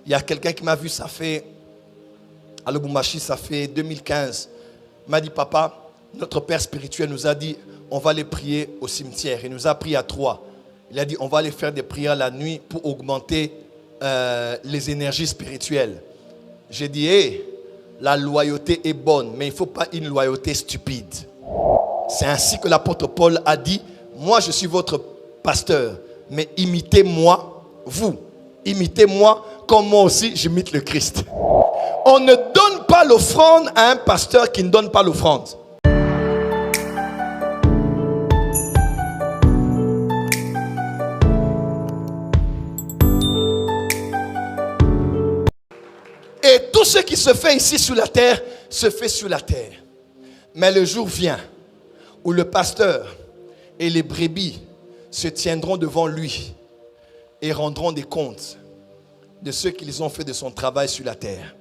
Il y a quelqu'un qui m'a vu, ça fait, à Lubumbashi, ça fait 2015. Il m'a dit, papa, notre père spirituel nous a dit, on va aller prier au cimetière. Il nous a pris à 3. Il a dit, on va aller faire des prières la nuit pour augmenter les énergies spirituelles. J'ai dit, hé, la loyauté est bonne, mais il ne faut pas une loyauté stupide. C'est ainsi que l'apôtre Paul a dit, moi je suis votre pasteur, mais imitez-moi, vous. Imitez-moi comme moi aussi j'imite le Christ. On ne donne pas l'offrande à un pasteur qui ne donne pas l'offrande. Et tout ce qui se fait ici sur la terre, se fait sur la terre. Mais le jour vient où le pasteur et les brebis se tiendront devant lui et rendront des comptes de ce qu'ils ont fait de son travail sur la terre.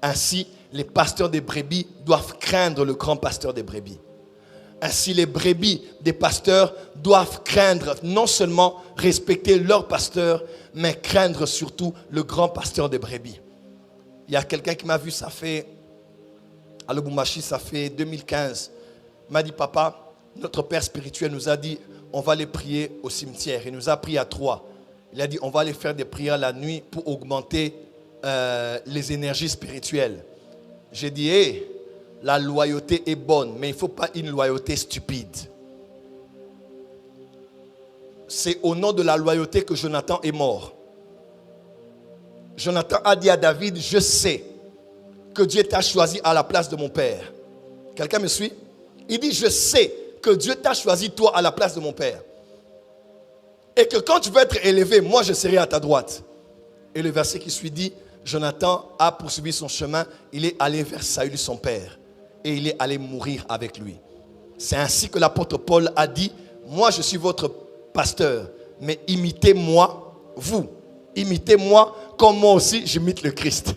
Ainsi, les pasteurs des brebis doivent craindre le grand pasteur des brebis. Ainsi, les brebis des pasteurs doivent craindre, non seulement respecter leur pasteur, mais craindre surtout le grand pasteur des brebis. Il y a quelqu'un qui m'a vu, ça fait, à Lubumbashi, ça fait 2015. Il m'a dit, papa, notre père spirituel nous a dit, on va aller prier au cimetière. Il nous a pris à 3. Il a dit, on va aller faire des prières la nuit pour augmenter les énergies spirituelles. J'ai dit, hé, la loyauté est bonne, mais il ne faut pas une loyauté stupide. C'est au nom de la loyauté que Jonathan est mort. Jonathan a dit à David, je sais que Dieu t'a choisi à la place de mon père. Quelqu'un me suit? Il dit, je sais que Dieu t'a choisi toi à la place de mon père. Et que quand tu veux être élevé, moi je serai à ta droite. Et le verset qui suit dit, Jonathan a poursuivi son chemin, il est allé vers Saül son père. Et il est allé mourir avec lui. C'est ainsi que l'apôtre Paul a dit, moi je suis votre pasteur, mais imitez-moi, vous. Imitez-moi comme moi aussi j'imite le Christ.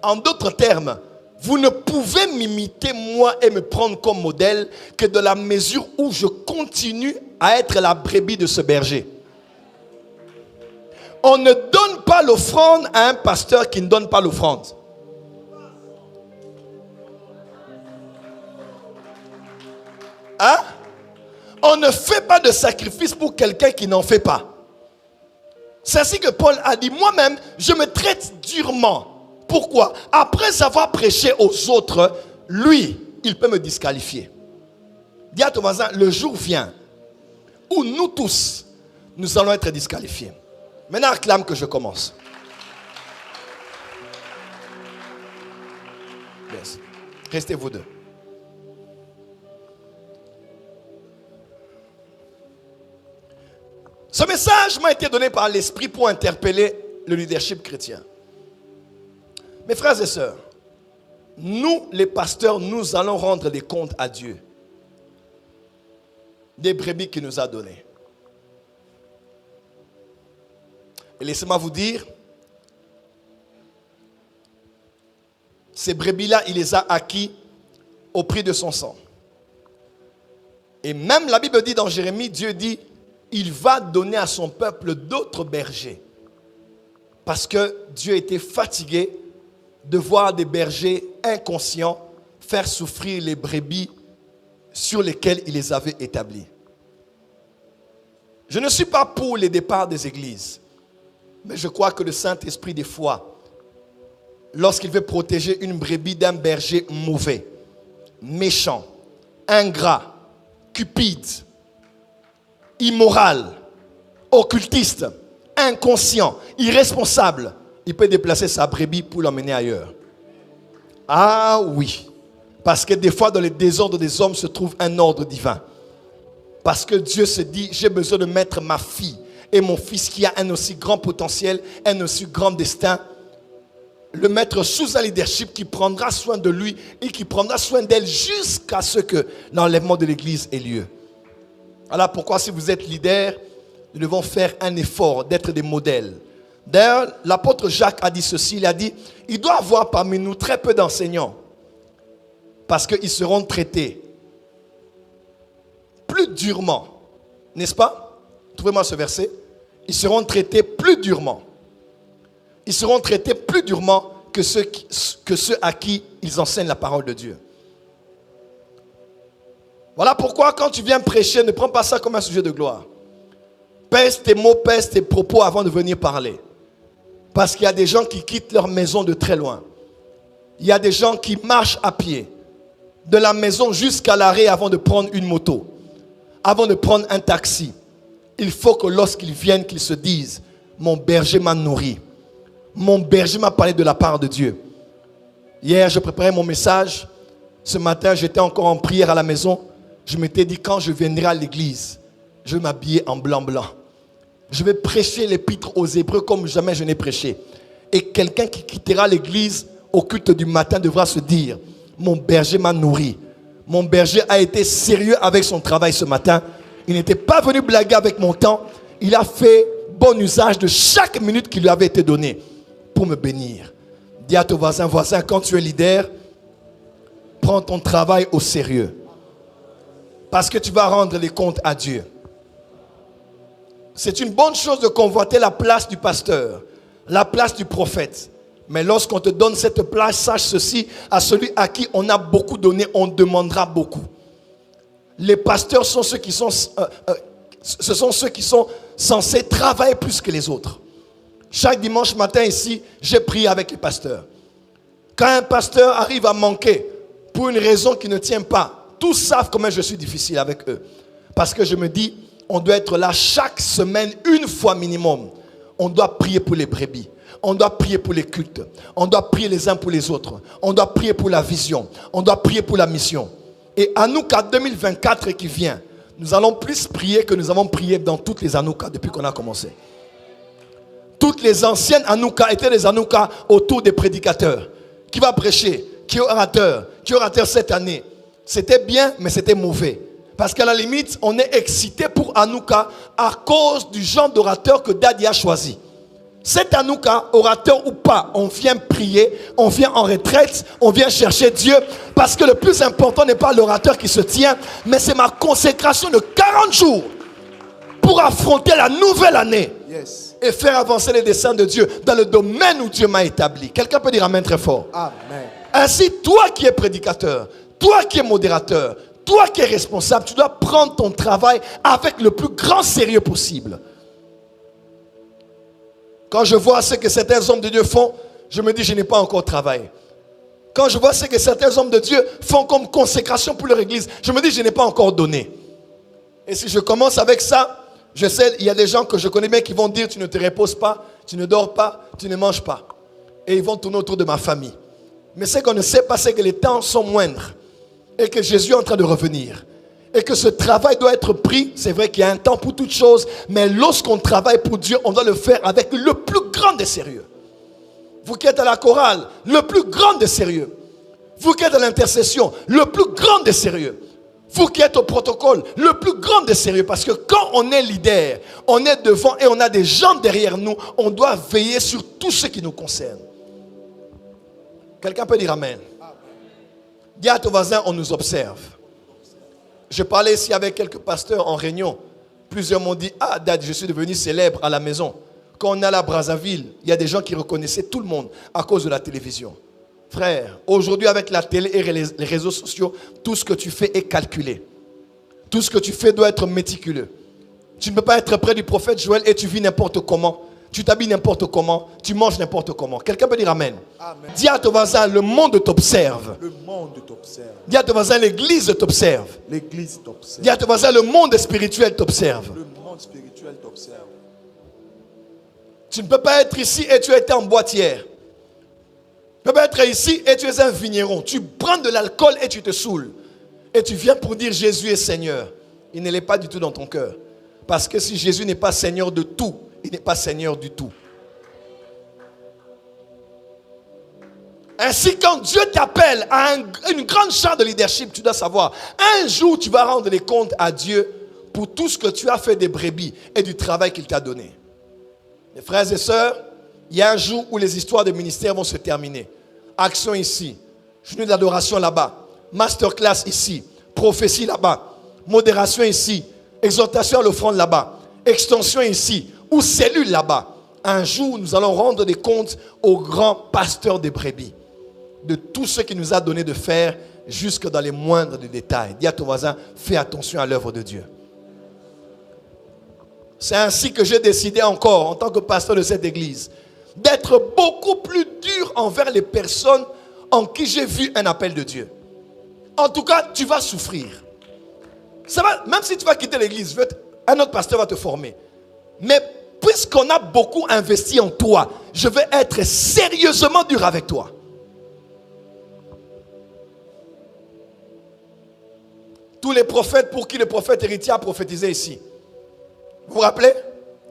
En d'autres termes, vous ne pouvez m'imiter moi et me prendre comme modèle que de la mesure où je continue à être la brebis de ce berger. On ne donne pas l'offrande à un pasteur qui ne donne pas l'offrande. Hein? On ne fait pas de sacrifice pour quelqu'un qui n'en fait pas. C'est ainsi que Paul a dit, moi-même, je me traite durement. Pourquoi? Après avoir prêché aux autres, lui, il peut me disqualifier. Dis à ton voisin, le jour vient où nous tous, nous allons être disqualifiés. Maintenant, acclame que je commence. Yes. Restez vous deux. Ce message m'a été donné par l'Esprit pour interpeller le leadership chrétien. Mes frères et sœurs, nous les pasteurs, nous allons rendre des comptes à Dieu des brebis qu'il nous a données. Et laissez-moi vous dire, ces brebis-là, il les a acquis au prix de son sang. Et même la Bible dit dans Jérémie, Dieu dit, il va donner à son peuple d'autres bergers. Parce que Dieu était fatigué de voir des bergers inconscients faire souffrir les brebis sur lesquelles il les avait établis. Je ne suis pas pour les départs des églises, mais je crois que le Saint-Esprit, des fois, lorsqu'il veut protéger une brebis d'un berger mauvais, méchant, ingrat, cupide, immoral, occultiste, inconscient, irresponsable, il peut déplacer sa brebis pour l'emmener ailleurs. Ah oui, parce que des fois dans les désordres des hommes se trouve un ordre divin. Parce que Dieu se dit, j'ai besoin de mettre ma fille et mon fils qui a un aussi grand potentiel, un aussi grand destin, le mettre sous un leadership qui prendra soin de lui et qui prendra soin d'elle jusqu'à ce que l'enlèvement de l'église ait lieu. Alors pourquoi si vous êtes leader, nous devons faire un effort d'être des modèles. D'ailleurs, l'apôtre Jacques a dit ceci, il a dit, il doit y avoir parmi nous très peu d'enseignants parce qu'ils seront traités plus durement. N'est-ce pas? Trouvez-moi ce verset. Ils seront traités plus durement. ils seront traités plus durement que ceux à qui ils enseignent la parole de Dieu. Voilà pourquoi quand tu viens prêcher, ne prends pas ça comme un sujet de gloire. Pèse tes mots, pèse tes propos avant de venir parler. Parce qu'il y a des gens qui quittent leur maison de très loin. Il y a des gens qui marchent à pied, de la maison jusqu'à l'arrêt avant de prendre une moto, avant de prendre un taxi. Il faut que lorsqu'ils viennent, qu'ils se disent, mon berger m'a nourri. Mon berger m'a parlé de la part de Dieu. Hier, je préparais mon message. Ce matin, j'étais encore en prière à la maison. Je m'étais dit, quand je viendrai à l'église, je vais m'habiller en blanc. Je vais prêcher l'épître aux Hébreux comme jamais je n'ai prêché. Et quelqu'un qui quittera l'église au culte du matin devra se dire, mon berger m'a nourri. Mon berger a été sérieux avec son travail ce matin. Il n'était pas venu blaguer avec mon temps. Il a fait bon usage de chaque minute qui lui avait été donnée pour me bénir. Dis à ton voisin, quand tu es leader, prends ton travail au sérieux. Parce que tu vas rendre les comptes à Dieu. C'est une bonne chose de convoiter la place du pasteur, la place du prophète. Mais lorsqu'on te donne cette place, sache ceci, à celui à qui on a beaucoup donné, on demandera beaucoup. Les pasteurs sont ceux qui sont, ce sont ceux qui sont censés travailler plus que les autres. Chaque dimanche matin ici, j'ai prié avec les pasteurs. Quand un pasteur arrive à manquer pour une raison qui ne tient pas, tous savent comment je suis difficile avec eux. Parce que je me dis, on doit être là chaque semaine, une fois minimum. On doit prier pour les brebis. On doit prier pour les cultes. On doit prier les uns pour les autres. On doit prier pour la vision. On doit prier pour la mission. Et Hanouka 2024 qui vient, nous allons plus prier que nous avons prié dans toutes les Hanouka depuis qu'on a commencé. Toutes les anciennes Hanouka étaient des Hanouka autour des prédicateurs. Qui va prêcher? Qui est orateur? Qui est orateur cette année? C'était bien, mais c'était mauvais. Parce qu'à la limite, on est excité pour Hanouka à cause du genre d'orateur que Daddy a choisi. Cet Hanouka, orateur ou pas, on vient prier, on vient en retraite, on vient chercher Dieu. Parce que le plus important n'est pas l'orateur qui se tient, mais c'est ma consécration de 40 jours pour affronter la nouvelle année. Yes. Et faire avancer les desseins de Dieu dans le domaine où Dieu m'a établi. Quelqu'un peut dire amen très fort. Amen. Ainsi, toi qui es prédicateur, toi qui es modérateur, toi qui es responsable, tu dois prendre ton travail avec le plus grand sérieux possible. Quand je vois ce que certains hommes de Dieu font, je me dis, je n'ai pas encore travaillé. Quand je vois ce que certains hommes de Dieu font comme consécration pour leur église, je me dis, je n'ai pas encore donné. Et si je commence avec ça, je sais, il y a des gens que je connais bien qui vont dire, tu ne te reposes pas, tu ne dors pas, tu ne manges pas. Et ils vont tourner autour de ma famille. Mais ce qu'on ne sait pas, c'est que les temps sont moindres. Et que Jésus est en train de revenir. Et que ce travail doit être pris. C'est vrai qu'il y a un temps pour toutes choses. Mais lorsqu'on travaille pour Dieu, on doit le faire avec le plus grand des sérieux. Vous qui êtes à la chorale, le plus grand des sérieux. Vous qui êtes à l'intercession, le plus grand des sérieux. Vous qui êtes au protocole, le plus grand des sérieux. Parce que quand on est leader, on est devant et on a des gens derrière nous, on doit veiller sur tout ce qui nous concerne. Quelqu'un peut dire amen. Dis à ton voisin, on nous observe. Je parlais ici avec quelques pasteurs en réunion. Plusieurs m'ont dit, ah Dad, je suis devenu célèbre à la maison. Quand on est à la Brazzaville, il y a des gens qui reconnaissaient tout le monde à cause de la télévision. Frère, aujourd'hui avec la télé et les réseaux sociaux, tout ce que tu fais est calculé. Tout ce que tu fais doit être méticuleux. Tu ne peux pas être près du prophète Joël et tu vis n'importe comment. Tu t'habilles n'importe comment, tu manges n'importe comment. Quelqu'un peut dire amen. Amen. Dis à ton voisin, le monde t'observe. Le monde t'observe. Dis à ton voisin, l'église t'observe. L'église t'observe. Dis à ton voisin, le monde spirituel t'observe. Le monde spirituel t'observe. Tu ne peux pas être ici et tu étais en boîtière. Tu ne peux pas être ici et tu es un vigneron. Tu prends de l'alcool et tu te saoules. Et tu viens pour dire Jésus est Seigneur. Il ne l'est pas du tout dans ton cœur. Parce que si Jésus n'est pas Seigneur de tout, il n'est pas Seigneur du tout. Ainsi, quand Dieu t'appelle à une grande charge de leadership, tu dois savoir, un jour tu vas rendre les comptes à Dieu pour tout ce que tu as fait des brebis et du travail qu'il t'a donné. Mes frères et sœurs, il y a un jour où les histoires de ministère vont se terminer. Action ici, journée d'adoration là-bas, masterclass ici, prophétie là-bas, modération ici, exhortation à l'offrande là-bas, extension ici, ou cellule là-bas. Un jour, nous allons rendre des comptes au grand pasteur des brebis, de tout ce qu'il nous a donné de faire, jusque dans les moindres des détails. Dis à ton voisin, fais attention à l'œuvre de Dieu. C'est ainsi que j'ai décidé encore, en tant que pasteur de cette église, d'être beaucoup plus dur envers les personnes en qui j'ai vu un appel de Dieu. En tout cas, tu vas souffrir. Ça va, même si tu vas quitter l'église, un autre pasteur va te former. Mais puisqu'on a beaucoup investi en toi, je vais être sérieusement dur avec toi. Tous les prophètes pour qui le prophète héritier a prophétisé ici. Vous vous rappelez?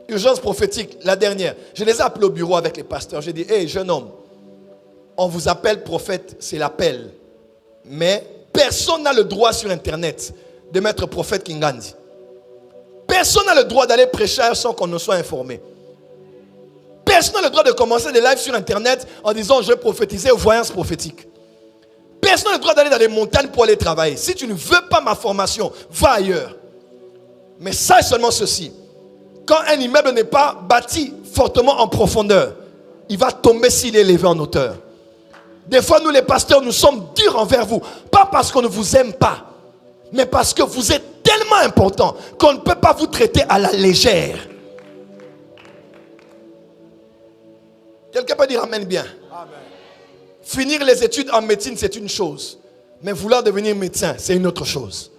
Urgence prophétique, la dernière. Je les ai appelés au bureau avec les pasteurs. J'ai dit, hey, jeune homme, on vous appelle prophète, c'est l'appel. Mais personne n'a le droit sur Internet de mettre prophète Kingandi. Personne n'a le droit d'aller prêcher sans qu'on ne soit informé. Personne n'a le droit de commencer des lives sur Internet en disant, je vais prophétiser aux voyances prophétiques. Personne n'a le droit d'aller dans les montagnes pour aller travailler. Si tu ne veux pas ma formation, va ailleurs. Mais sache seulement ceci. Quand un immeuble n'est pas bâti fortement en profondeur, il va tomber s'il est élevé en hauteur. Des fois, nous les pasteurs, nous sommes durs envers vous. Pas parce qu'on ne vous aime pas, mais parce que vous êtes tellement important qu'on ne peut pas vous traiter à la légère. Quelqu'un peut dire amen bien. Amen. Finir les études en médecine, c'est une chose. Mais vouloir devenir médecin, c'est une autre chose.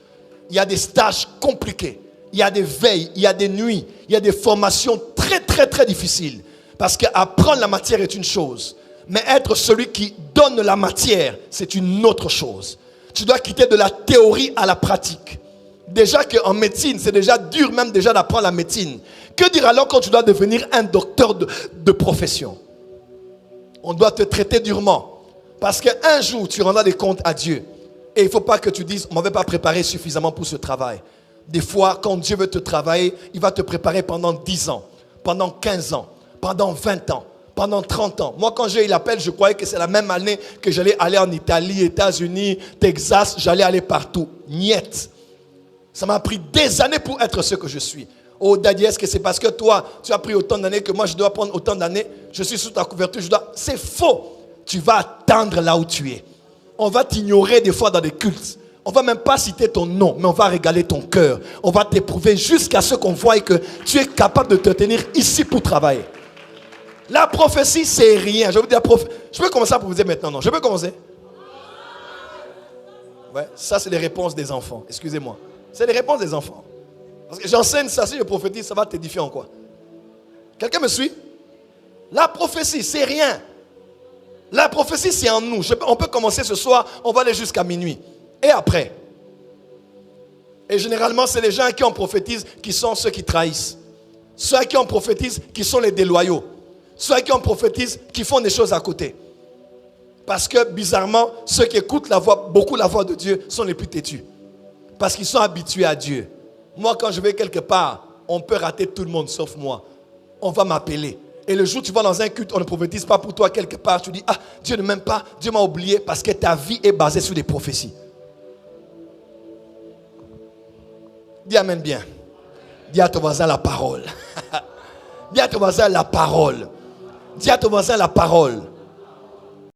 Il y a des stages compliqués. Il y a des veilles, il y a des nuits, il y a des formations très très très difficiles. Parce qu'apprendre la matière est une chose. Mais être celui qui donne la matière, c'est une autre chose. Tu dois quitter de la théorie à la pratique. Déjà qu'en médecine, c'est déjà dur même déjà d'apprendre la médecine. Que dire alors quand tu dois devenir un docteur de profession? On doit te traiter durement. Parce qu'un jour, tu rendras des comptes à Dieu. Et il ne faut pas que tu dises, on ne m'avait pas préparé suffisamment pour ce travail. Des fois, quand Dieu veut te travailler, il va te préparer pendant 10 ans, pendant 15 ans, pendant 20 ans, pendant 30 ans. Moi, quand j'ai eu l'appel, je croyais que c'est la même année que j'allais aller en Italie, États-Unis, Texas, j'allais aller partout. Niet. Ça m'a pris des années pour être ce que je suis. Oh, Daddy, est-ce que c'est parce que toi, tu as pris autant d'années que moi, je dois prendre autant d'années? Je suis sous ta couverture, C'est faux. Tu vas attendre là où tu es. On va t'ignorer des fois dans des cultes. On ne va même pas citer ton nom, mais on va régaler ton cœur. On va t'éprouver jusqu'à ce qu'on voie que tu es capable de te tenir ici pour travailler. La prophétie, c'est rien. Je vais vous dire, je peux commencer à vous dire maintenant, non? Je peux commencer? Ouais, ça, c'est les réponses des enfants. Excusez-moi. C'est les réponses des enfants. Parce que j'enseigne ça, si je prophétise, ça va t'édifier en quoi? Quelqu'un me suit? La prophétie, c'est rien. La prophétie, c'est en nous. On peut commencer ce soir, on va aller jusqu'à minuit. Et après? Et généralement, c'est les gens qui en prophétisent qui sont ceux qui trahissent. Ceux qui en prophétisent qui sont les déloyaux. Ceux qui en prophétisent qui font des choses à côté. Parce que bizarrement, ceux qui écoutent beaucoup la voix de Dieu sont les plus têtus. Parce qu'ils sont habitués à Dieu. Moi, quand je vais quelque part, on peut rater tout le monde sauf moi. On va m'appeler. Et le jour où tu vas dans un culte, on ne prophétise pas pour toi quelque part. Tu dis, ah, Dieu ne m'aime pas, Dieu m'a oublié parce que ta vie est basée sur des prophéties. Dis amen bien. Dis à ton voisin la parole. Dis à ton voisin la parole. Dis à ton voisin la parole.